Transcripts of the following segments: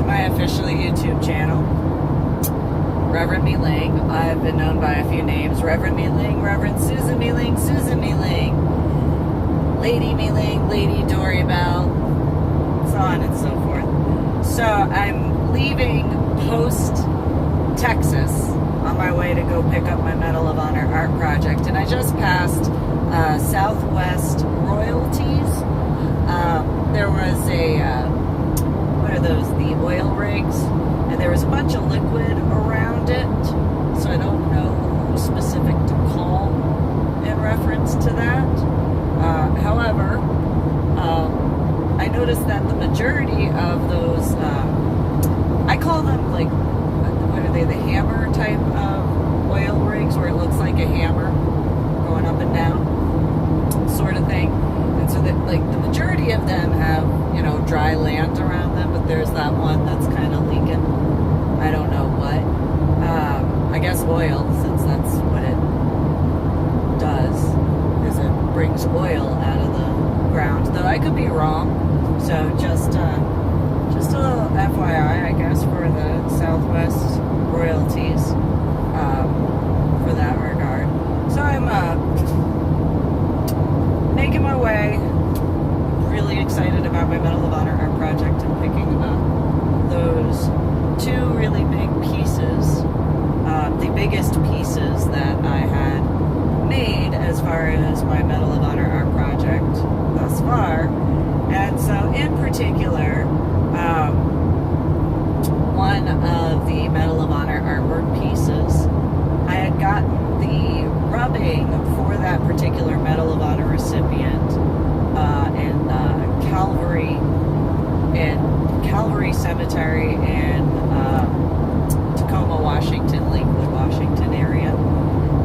my official YouTube channel, Reverend MeeLing. I've been known by a few names: Reverend MeeLing, Reverend Susan MeeLing, Lady MeeLing, Lady Dori, Belle, so on and so forth. So I'm leaving Post, Texas, on my way to go pick up my Medal of Honor art project, and I just passed Southwest Royalties. There was what are those, the oil rigs, and there was a bunch of liquid around it, so I don't know who specific to call in reference to that. However, I noticed that the majority of those, I call them like, what are they, the hammer type of oil rigs, where it looks like a hammer going up and down sort of thing. And so that, like, the majority of them have, you know, dry land around them, but there's that one that's kind of leaking. I don't know what. I guess oil, since that's what it does, is it brings oil out of the ground. Though I could be wrong. So just a little FYI, I guess, for the Southwest Royalties, for that regard. So I'm making my way. Really excited about my Medal of Honor art project and picking up those two really big pieces, the biggest pieces that I had made as far as my Medal of Honor art project thus far. And so in particular, one of the Medal of Honor artwork pieces, I had gotten the rubbing for that particular Medal of Honor recipient in Calvary Cemetery in Tacoma, Washington, Lakewood, Washington area.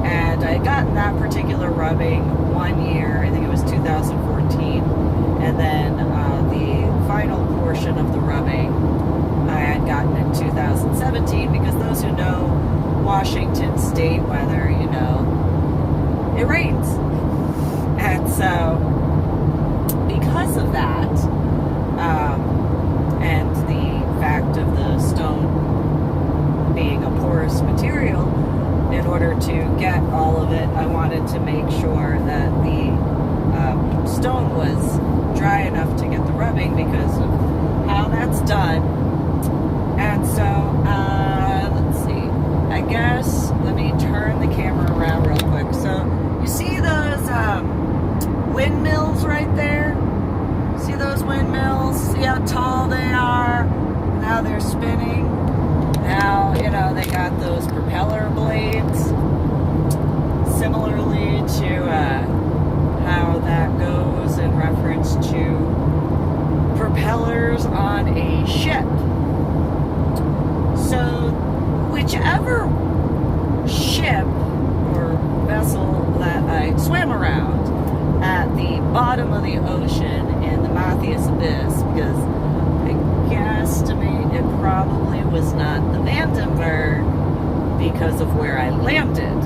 And I had gotten that particular rubbing 1 year, I think it was 2014, and then the final portion of the rubbing I had gotten in 2017, because those who know Washington state weather, you know, it rains. And so, because of that, and the fact of the stone being a porous material, in order to get all of it, I wanted to make sure that the stone was dry enough to get the rubbing, because of how that's done. And so, let's see, I guess, let me turn the camera around real quick. So, you see those windmills right there? See those windmills? See how tall they are? Now they're spinning. Now, you know, they got those propeller blades. Similarly to how that goes in reference to propellers on a ship. So, whichever ship or vessel that I swam around at the bottom of the ocean in the Matthias Abyss, because I guesstimate it probably was not the Vandenberg because of where I landed.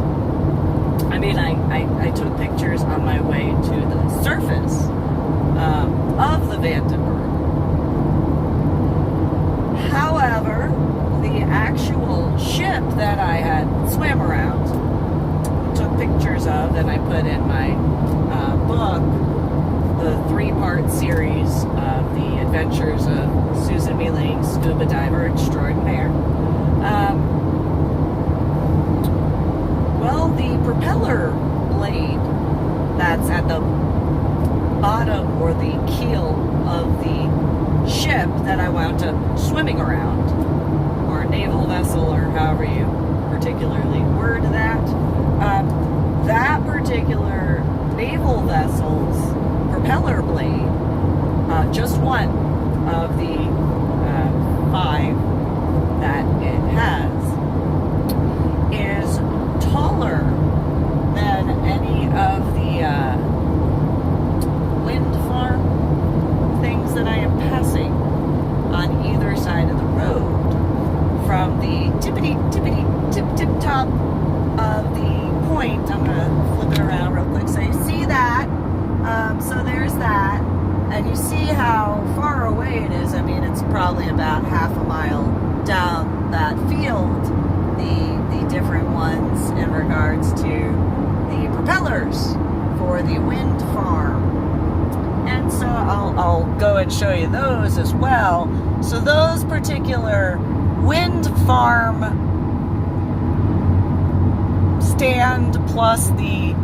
I mean, I took pictures on my way to the surface of the Vandenberg. However, the actual ship that I had swam around, took pictures of, and I put in my book, the 3-part series of the adventures of Susan MeeLing, scuba diver extraordinaire. Well, the propeller blade that's at the bottom or the keel of the ship that I wound up swimming around, or naval vessel, or however you particularly word that, that particular naval vessel's propeller blade, just one of the 5 that it has, is taller than any of the wind farm things that I am passing on either side of the road, from the tip top of the point. I'm going to flip it around real quick so you see that. So there's that. And you see how far away it is. I mean, it's probably about half a mile down that field, the different ones in regards to the propellers for the wind farm. And so I'll go and show you those as well. So those particular wind farm stand plus the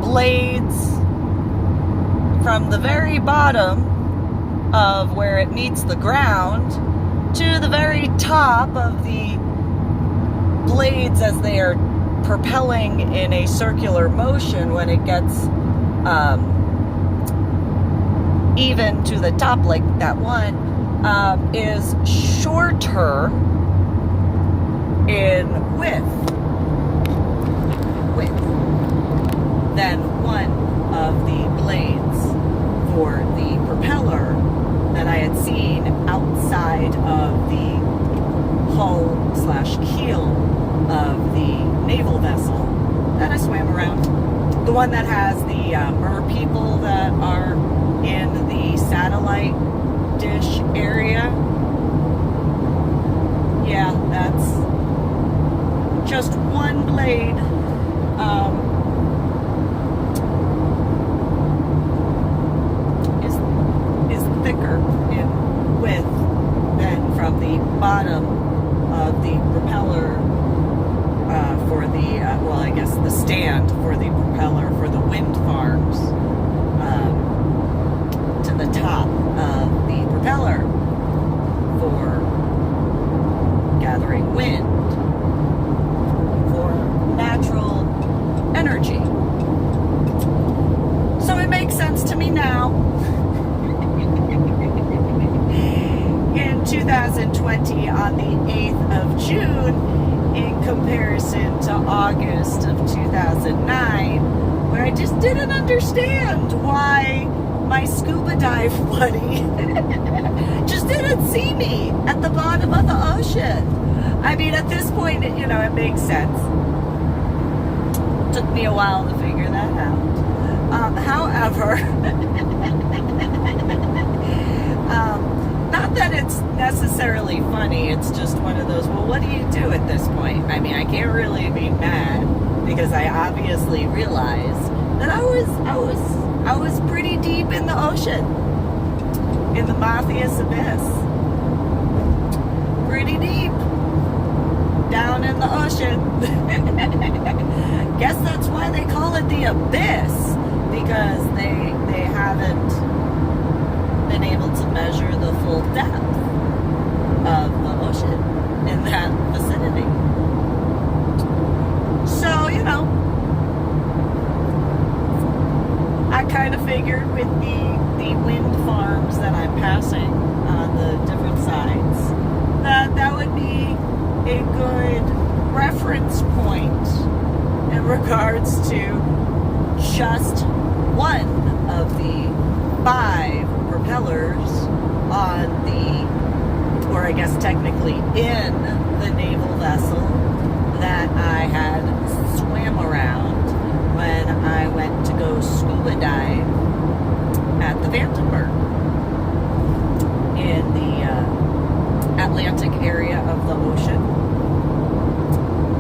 blades from the very bottom of where it meets the ground to the very top of the blades as they are propelling in a circular motion when it gets even to the top, like that one, is shorter in width than one of the blades for the propeller that I had seen outside of the hull/keel of the naval vessel that I swam around. The one that has the MerPeople that are in the satellite dish area. Yeah, that's just one blade. Is thicker in width than from the bottom of the propeller for the, well, I guess the stand for the propeller for the wind farms to the top of the propeller for gathering wind for natural energy. So it makes sense to me now. In 2020, on the 8th of June, in comparison to August of 2009, where I just didn't understand why my scuba dive buddy just didn't see me at the bottom of the ocean. I mean, at this point, it makes sense. Took me a while to figure that out. However, not that it's necessarily funny, it's just one of those, well, what do you do at this point? I mean, I can't really be mad because I obviously realized that I was pretty deep in the ocean, in the Matthias Abyss. Pretty deep down in the ocean. Guess that's why they call it the abyss, because they haven't been able to measure the full depth of the ocean in that vicinity. So, I kind of figured with the wind farms that I'm passing on the different sides, that would be a good reference point in regards to just one of the 5 propellers on the, or I guess technically in the naval vessel that I had swam around when I went to go scuba dive at the Vandenberg in the Atlantic area of the ocean.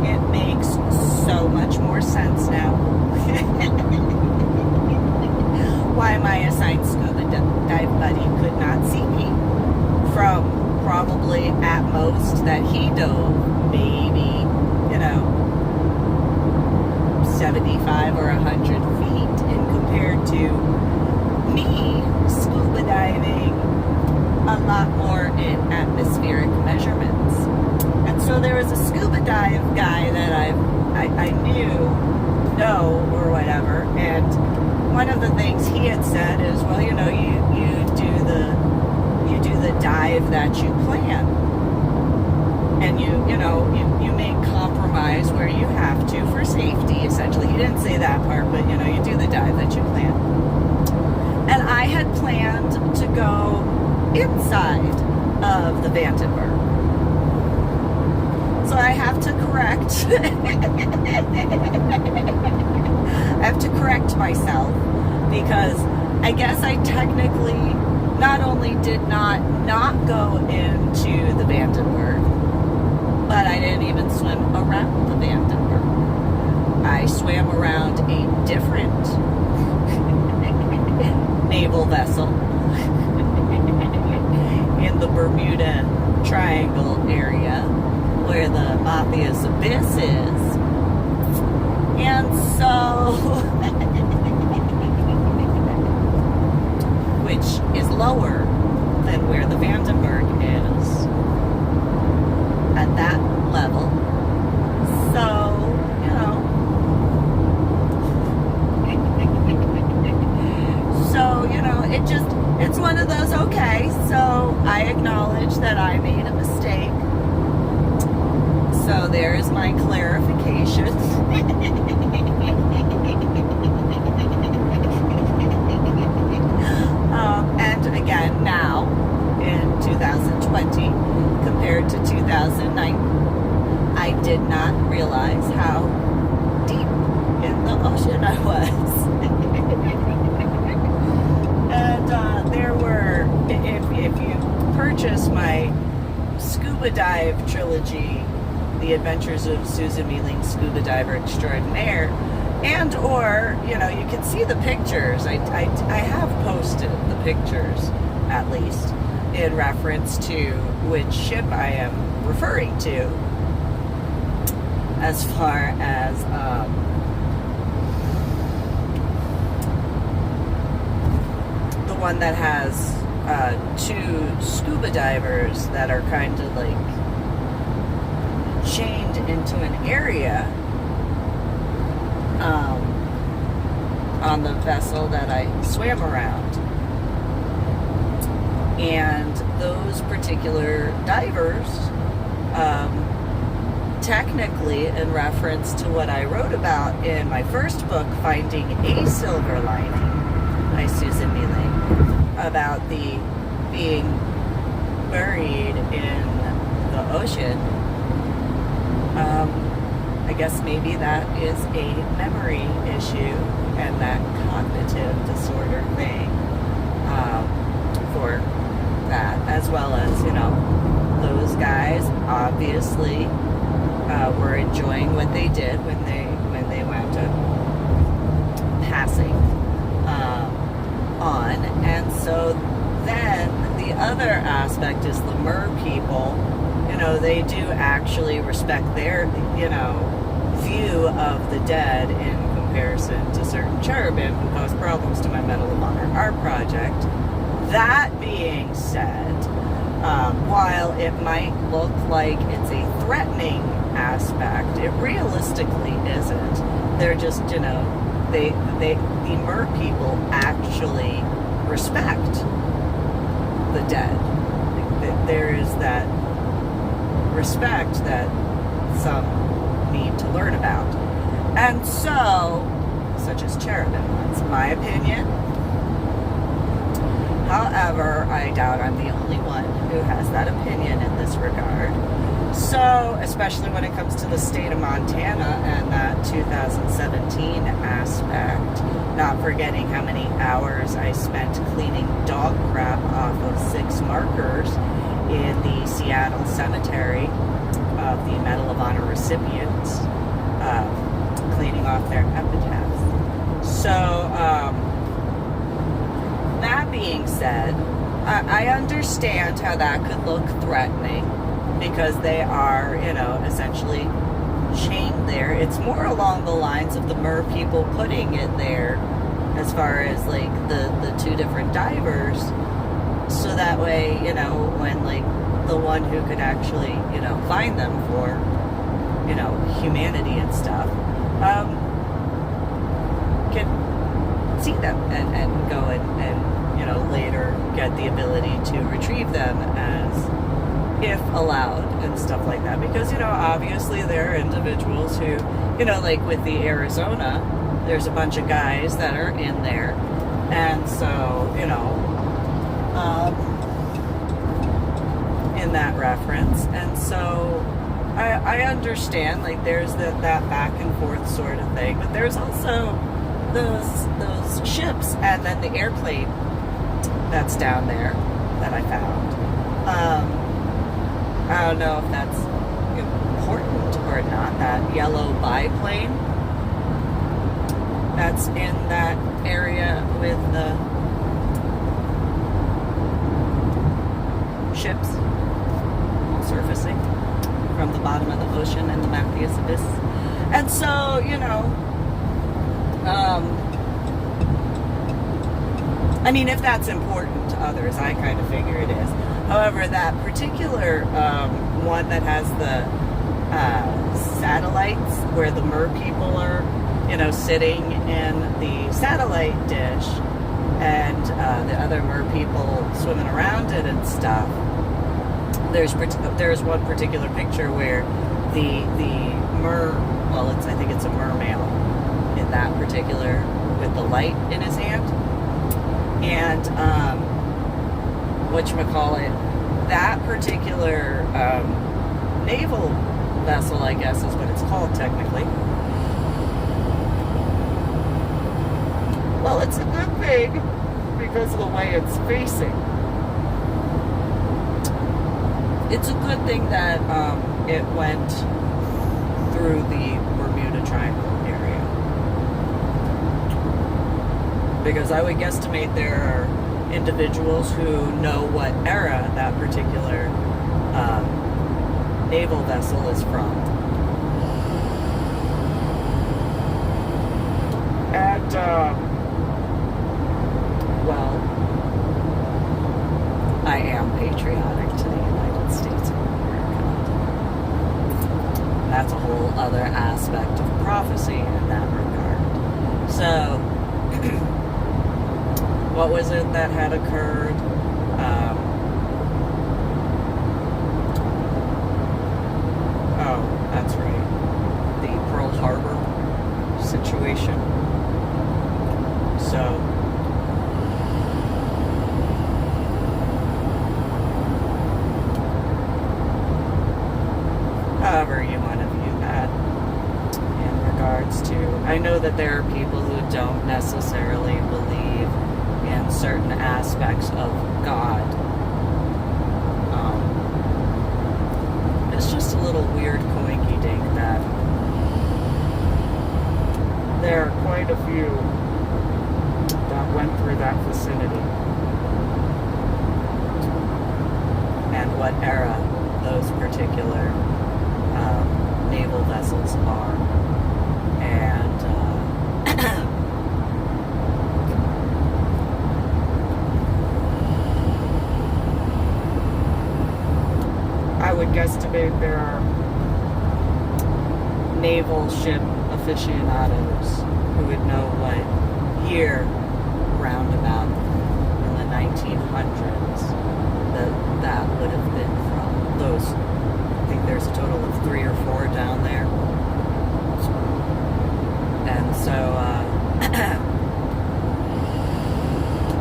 It makes so much more sense now why my assigned scuba dive buddy could not see me from probably at most that he dove maybe 75 or 100 feet, and compared to me scuba diving a lot more in atmospheric measurements. And so there was a scuba dive guy that I know or whatever, and one of the things he had said is, well, you do the dive that you plan, and you make compromise where you have to for safety. Essentially, he didn't say that part, but you do the dive that you plan. And I had planned to go inside of the Vandenberg. So I have to correct. I have to correct myself, because I guess I technically not only did not go into the Vandenberg, but I didn't even swim around the Vandenberg. I swam around a different naval vessel in the Bermuda Triangle area where the Matthias Abyss is. And so, which is lower than where the Vandenberg is at that level. So, you know. So, you know, it's one of those, okay, so I acknowledge that I made a mistake. So there's my clarification. And again, now, in 2020, compared to 2009, I did not realize how deep in the ocean I was. And there were, if you purchase my scuba dive trilogy, The Adventures of Susan MeeLing, Scuba Diver Extraordinaire, and or, you know, you can see the pictures. I have posted the pictures, at least, in reference to which ship I am referring to, as far as the one that has two scuba divers that are kind of like chained into an area on the vessel that I swam around. And those particular divers, technically in reference to what I wrote about in my first book, Finding a Silver Lining by Susan MeeLing, about the being buried in the ocean, I guess maybe that is a memory issue and that cognitive disorder thing for that, as well as, you know, those guys obviously were enjoying what they did when they wound up passing on. And so then the other aspect is the MerPeople. You know, they do actually respect their, you know, view of the dead in comparison to certain cherubim who cause problems to my Medal of Honor art project. That being said, while it might look like it's a threatening aspect, it realistically isn't. They're just, you know, the MerPeople actually respect the dead. There is that respect that some need to learn about. And so, such as cherubim, that's my opinion. However, I doubt I'm the only one who has that opinion in this regard. So, especially when it comes to the state of Montana and that 2017 aspect, not forgetting how many hours I spent cleaning dog crap off of 6 markers in the Seattle cemetery of the Medal of Honor recipients, cleaning off their epitaphs. So, that being said, I understand how that could look threatening because they are, you know, essentially chained there. It's more along the lines of the MerPeople putting it there as far as like the 2 different divers, so that way, you know, when like the one who could actually, you know, find them for, you know, humanity and stuff, can see them and go and, you know, later get the ability to retrieve them as if allowed and stuff like that. Because, you know, obviously there are individuals who, you know, like with the Arizona, there's a bunch of guys that are in there. And so, you know, in that reference. And so I understand, like, there's that back and forth sort of thing. But there's also those ships and then the airplane that's down there that I found. I don't know if that's important or not. That yellow biplane that's in that area with the ships surfacing from the bottom of the ocean in the Matthias Abyss. And so, you know, I mean, if that's important to others, I kind of figure it is. However, that particular one that has the satellites where the MerPeople are, you know, sitting in the satellite dish, and the other MerPeople swimming around it and stuff. There's one particular picture where the I think it's a mermale in that particular, with the light in his hand. And whatchamacallit, that particular naval vessel, I guess is what it's called technically. Well, it's a good thing because of the way it's facing. It's a good thing that it went through the Bermuda Triangle area. Because I would guesstimate there are individuals who know what era that particular naval vessel is from. And, well, I am patriotic to the United States of America. That's a whole other aspect of prophecy in that regard. So, what was it that had occurred? Oh, that's right. The Pearl Harbor situation. So, however you want to view that in regards to, I know that there are people who don't necessarily believe in certain aspects of God. It's just a little weird coinky-dink that there are quite a few that went through that vicinity. And what era those particular naval vessels are. And I would guesstimate there are naval ship aficionados who would know what year roundabout in the 1900s that would have been from. Those, I think there's a total of 3 or 4 down there. And so,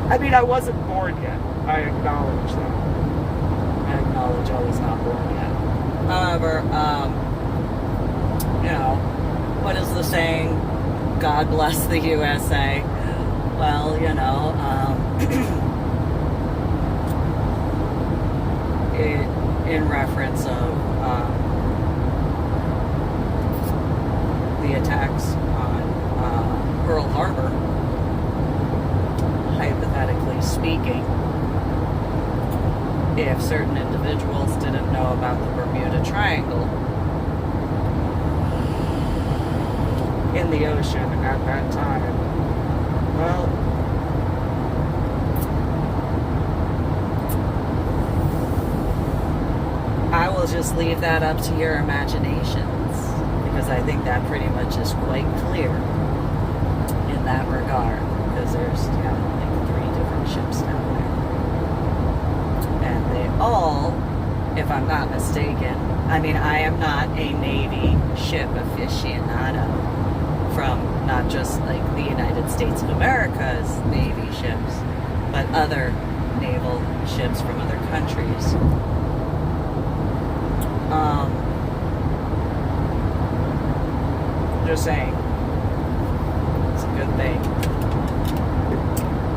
I mean, I wasn't born yet. I acknowledge that. I acknowledge I was not born yet. However, you know, what is the saying? God bless the USA. Well, you know, in reference of the attacks on Pearl Harbor, hypothetically speaking, if certain individuals didn't know about the Bermuda Triangle in the ocean at that time, well, I will just leave that up to your imaginations, because I think that pretty much is quite clear in that regard, because there's, like 3 different ships down there. And they all, if I'm not mistaken, I mean, I am not a Navy ship aficionado from not just like the United States of America's Navy ships, but other naval ships from other countries. Just saying, it's a good thing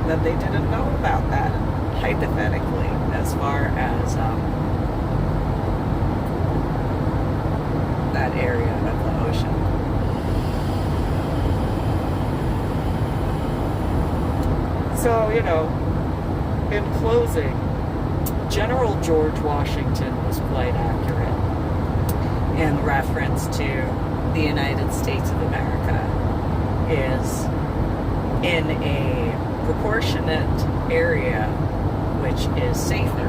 that they didn't know about that hypothetically, as far as that area of the ocean. So, you know, in closing, General George Washington was quite accurate in reference to the United States of America is in a proportionate area which is safer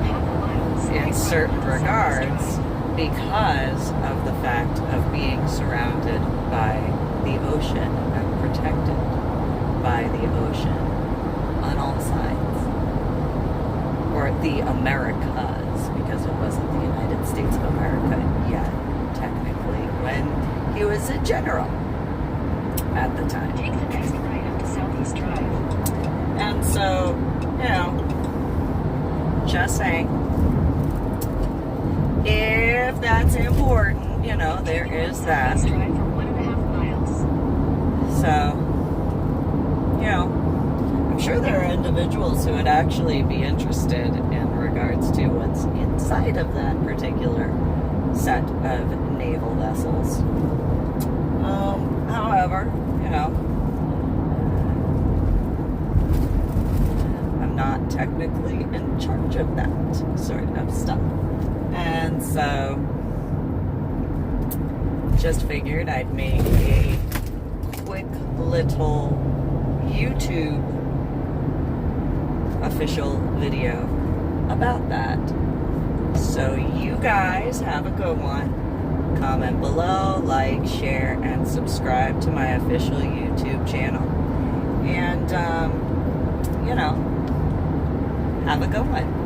in certain regards because of the fact of being surrounded by the ocean and protected by the ocean on all sides. Or the Americas, because it wasn't the United States of America yet, technically, when he was a general at the time. Take the next right up to Southeast Drive. And so, you know, just saying, if that's important, you know, there is that. Southeast Drive for 1.5 miles. So, you know, I'm sure there are individuals who would actually be interested in regards to what's inside of that particular set of naval vessels. However, you know, I'm not technically in charge of that sort of stuff. And so, just figured I'd make a quick little YouTube official video about that. So you guys have a good one. Comment below, like, share, and subscribe to my official YouTube channel. And, you know, have a good one.